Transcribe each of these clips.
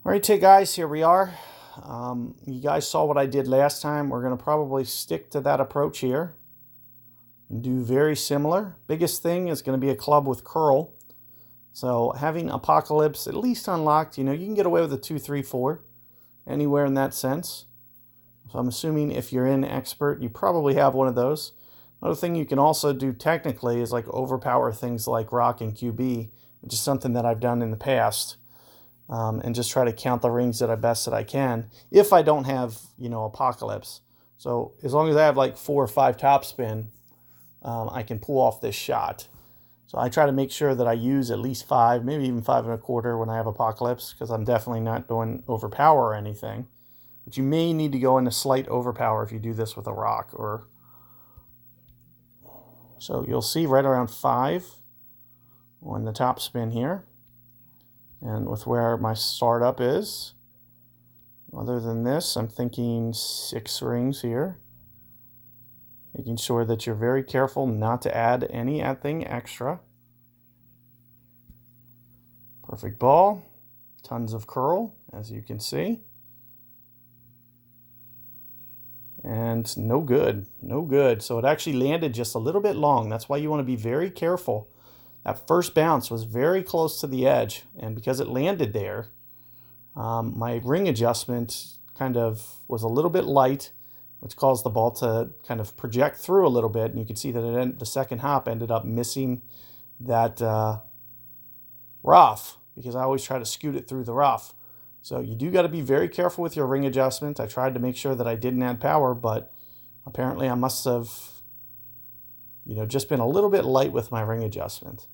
All right, guys, here we are. You guys saw what I did last time. We're going to probably stick to that approach here and do very similar. Biggest thing is going to be a club with curl. So having Apocalypse at least unlocked, you can get away with a 2, 3, 4, anywhere in that sense. So I'm assuming if you're in Expert, you probably have one of those. Another thing you can also do technically is like overpower things like Rock and QB, which is something that I've done in the past. And just try to count the rings that best that I can if I don't have, Apocalypse. So as long as I have like 4 or 5 topspin, I can pull off this shot. So I try to make sure that I use at least 5, maybe even 5 1/4 when I have Apocalypse, because I'm definitely not doing overpower or anything. But you may need to go into slight overpower if you do this with a rock. So you'll see right around 5 on the top spin here. And with where my startup is, other than this, I'm thinking 6 rings here. Making sure that you're very careful not to add anything extra. Perfect ball. Tons of curl, as you can see. And no good. No good. So it actually landed just a little bit long. That's why you want to be very careful. That first bounce was very close to the edge, and because it landed there, my ring adjustment kind of was a little bit light, which caused the ball to kind of project through a little bit, and you can see that the second hop ended up missing that rough, because I always try to scoot it through the rough. So you do got to be very careful with your ring adjustment. I tried to make sure that I didn't add power, but apparently I must have, just been a little bit light with my ring adjustment.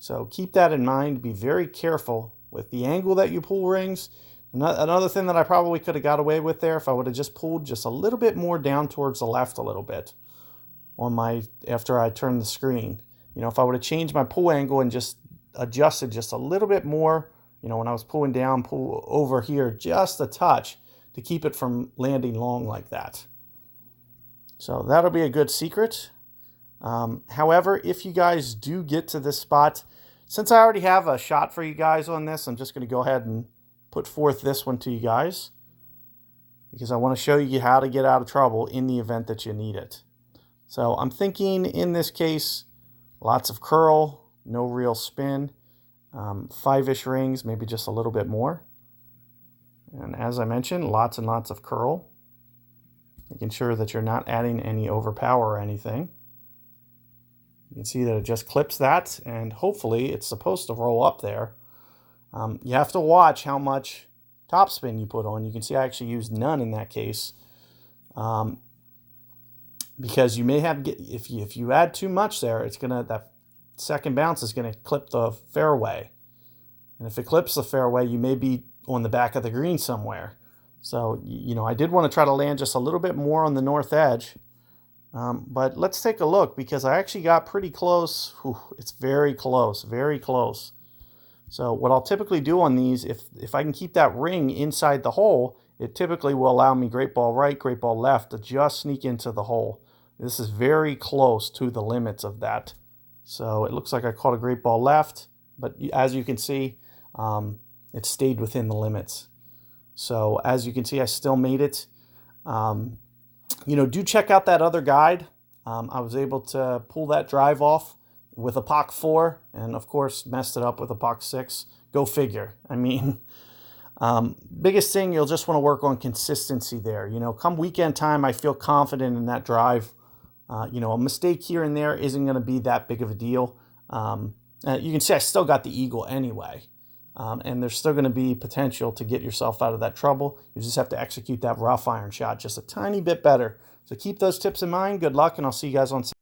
So keep that in mind. Be very careful with the angle that you pull rings. Another thing that I probably could have got away with there if I would have just pulled just a little bit more down towards the left a little bit after I turned the screen. If I would have changed my pull angle and just adjusted just a little bit more, when I was pulling down, pull over here just a touch to keep it from landing long like that. So that'll be a good secret. However, if you guys do get to this spot, since I already have a shot for you guys on this, I'm just going to go ahead and put forth this one to you guys, because I want to show you how to get out of trouble in the event that you need it. So I'm thinking in this case, lots of curl, no real spin, 5-ish rings, maybe just a little bit more. And as I mentioned, lots and lots of curl, making sure that you're not adding any overpower or anything. You can see that it just clips that, and hopefully it's supposed to roll up there. You have to watch how much topspin you put on. You can see I actually used none in that case, because you may have, if you add too much there, that second bounce is gonna clip the fairway, and if it clips the fairway, you may be on the back of the green somewhere. So I did want to try to land just a little bit more on the north edge. But let's take a look, because I actually got pretty close. It's very close, very close. So what I'll typically do on these, if I can keep that ring inside the hole, it typically will allow me great ball right, great ball left to just sneak into the hole. This is very close to the limits of that. So it looks like I caught a great ball left, but as you can see, it stayed within the limits. So as you can see, I still made it. Do check out that other guide. I was able to pull that drive off with a POC 4, and of course messed it up with a POC 6. Go figure. I mean, biggest thing, you'll just want to work on consistency there. Come weekend time, I feel confident in that drive. A mistake here and there isn't going to be that big of a deal. You can see I still got the eagle anyway. And there's still going to be potential to get yourself out of that trouble. You just have to execute that rough iron shot just a tiny bit better. So keep those tips in mind. Good luck, and I'll see you guys on Saturday.